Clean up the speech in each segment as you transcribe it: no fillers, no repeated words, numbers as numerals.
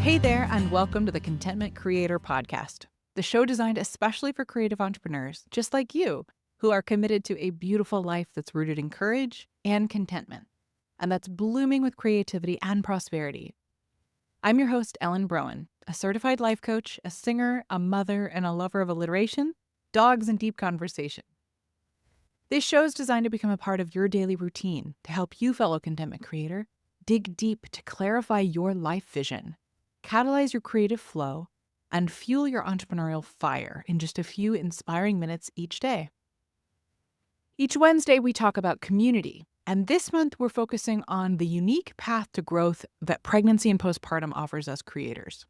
Hey there, and welcome to the Contentment Creator Podcast, the show designed especially for creative entrepreneurs just like you, who are committed to a beautiful life that's rooted in courage and contentment, and that's blooming with creativity and prosperity. I'm your host, Ellen Broen, a certified life coach, a singer, a mother, and a lover of alliteration, dogs, and deep conversation. This show is designed to become a part of your daily routine to help you, fellow contentment creator, dig deep to clarify your life vision, catalyze your creative flow, and fuel your entrepreneurial fire in just a few inspiring minutes each day. Each Wednesday, we talk about community, and this month we're focusing on the unique path to growth that pregnancy and postpartum offers us creators.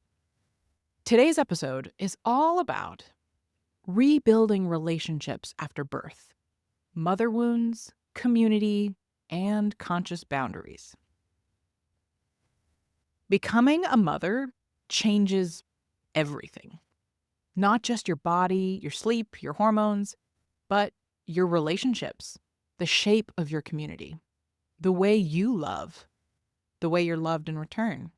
Today's episode is all about rebuilding relationships after birth, mother wounds, community, and conscious boundaries. Becoming a mother changes everything. Not just your body, your sleep, your hormones, but your relationships, the shape of your community, the way you love, the way you're loved in return.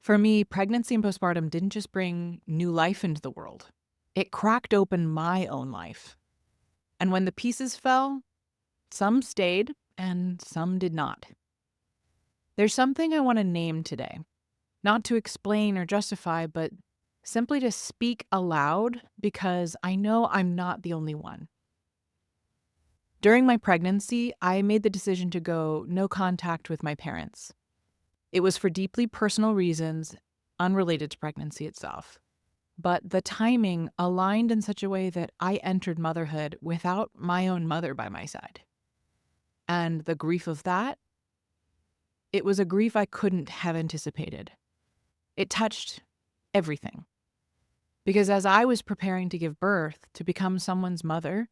For me, pregnancy and postpartum didn't just bring new life into the world. It cracked open my own life. And when the pieces fell, some stayed and some did not. There's something I want to name today, not to explain or justify, but simply to speak aloud because I know I'm not the only one. During my pregnancy, I made the decision to go no contact with my parents. It was for deeply personal reasons, unrelated to pregnancy itself. But the timing aligned in such a way that I entered motherhood without my own mother by my side. And the grief of that, it was a grief I couldn't have anticipated. It touched everything. Because as I was preparing to give birth, to become someone's mother,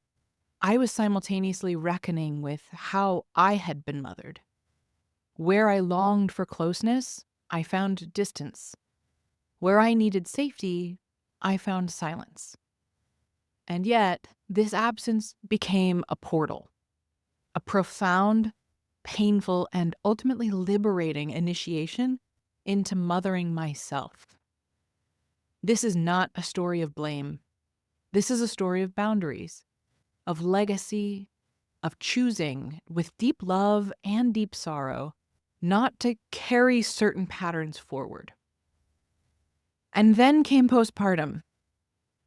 I was simultaneously reckoning with how I had been mothered. Where I longed for closeness, I found distance. Where I needed safety, I found silence. And yet, this absence became a portal, a profound, painful, and ultimately liberating initiation into mothering myself. This is not a story of blame. This is a story of boundaries, of legacy, of choosing with deep love and deep sorrow not to carry certain patterns forward. And then came postpartum.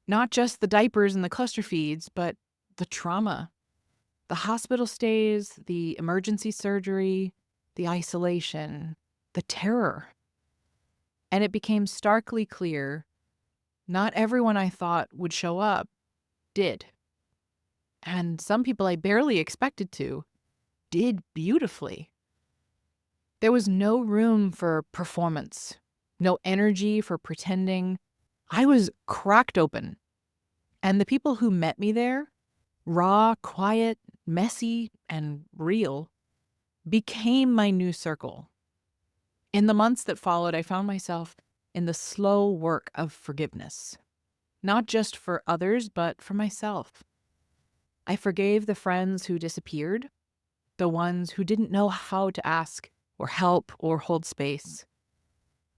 Not just the diapers and the cluster feeds, but the trauma, the hospital stays, the emergency surgery, the isolation, the terror. And it became starkly clear not everyone I thought would show up did. And some people I barely expected to did beautifully. There was no room for performance, no energy for pretending. I was cracked open. And the people who met me there, raw, quiet, messy, and real, became my new circle. In the months that followed, I found myself in the slow work of forgiveness, not just for others, but for myself. I forgave the friends who disappeared, the ones who didn't know how to ask or help or hold space.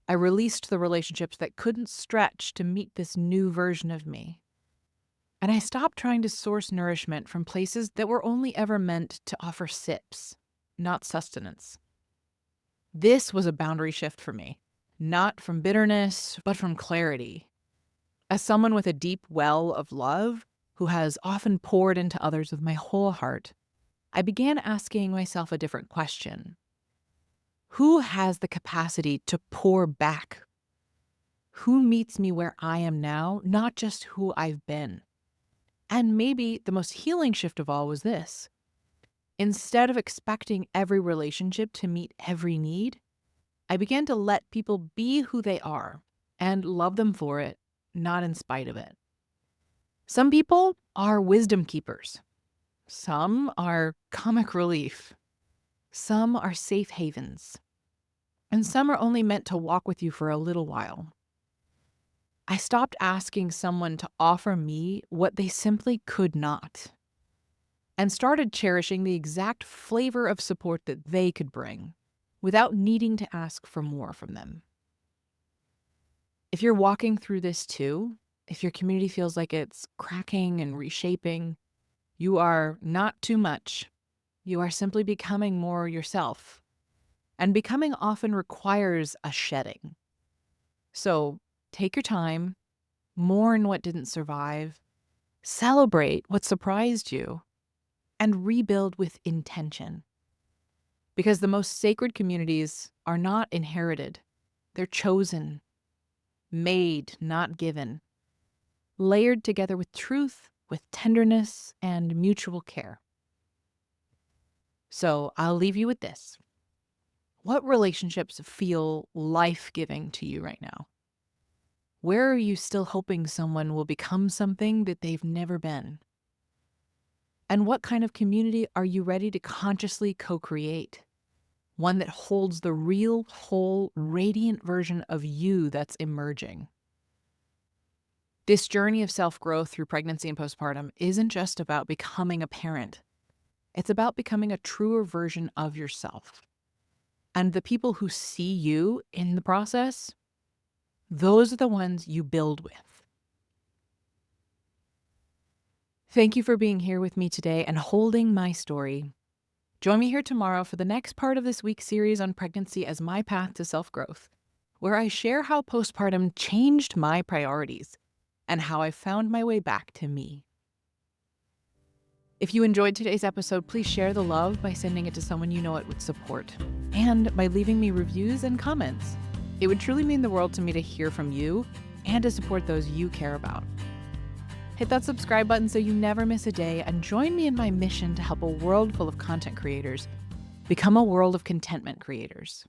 I released the relationships that couldn't stretch to meet this new version of me. And I stopped trying to source nourishment from places that were only ever meant to offer sips, not sustenance. This was a boundary shift for me, not from bitterness, but from clarity. As someone with a deep well of love, who has often poured into others with my whole heart, I began asking myself a different question. Who has the capacity to pour back? Who meets me where I am now, not just who I've been? And maybe the most healing shift of all was this. Instead of expecting every relationship to meet every need, I began to let people be who they are and love them for it, not in spite of it. Some people are wisdom keepers. Some are comic relief. Some are safe havens. And some are only meant to walk with you for a little while. I stopped asking someone to offer me what they simply could not, and started cherishing the exact flavor of support that they could bring without needing to ask for more from them. If you're walking through this too, if your community feels like it's cracking and reshaping, you are not too much. You are simply becoming more yourself. And becoming often requires a shedding. So take your time, mourn what didn't survive, celebrate what surprised you, and rebuild with intention. Because the most sacred communities are not inherited, they're chosen, made, not given, layered together with truth, with tenderness, and mutual care. So I'll leave you with this. What relationships feel life-giving to you right now? Where are you still hoping someone will become something that they've never been? And what kind of community are you ready to consciously co-create? One that holds the real, whole, radiant version of you that's emerging. This journey of self-growth through pregnancy and postpartum isn't just about becoming a parent. It's about becoming a truer version of yourself. And the people who see you in the process, those are the ones you build with. Thank you for being here with me today and holding my story. Join me here tomorrow for the next part of this week's series on pregnancy as my path to self-growth, where I share how postpartum changed my priorities and how I found my way back to me. If you enjoyed today's episode, please share the love by sending it to someone you know it would support, and by leaving me reviews and comments. It would truly mean the world to me to hear from you and to support those you care about. Hit that subscribe button so you never miss a day, and join me in my mission to help a world full of content creators become a world of contentment creators.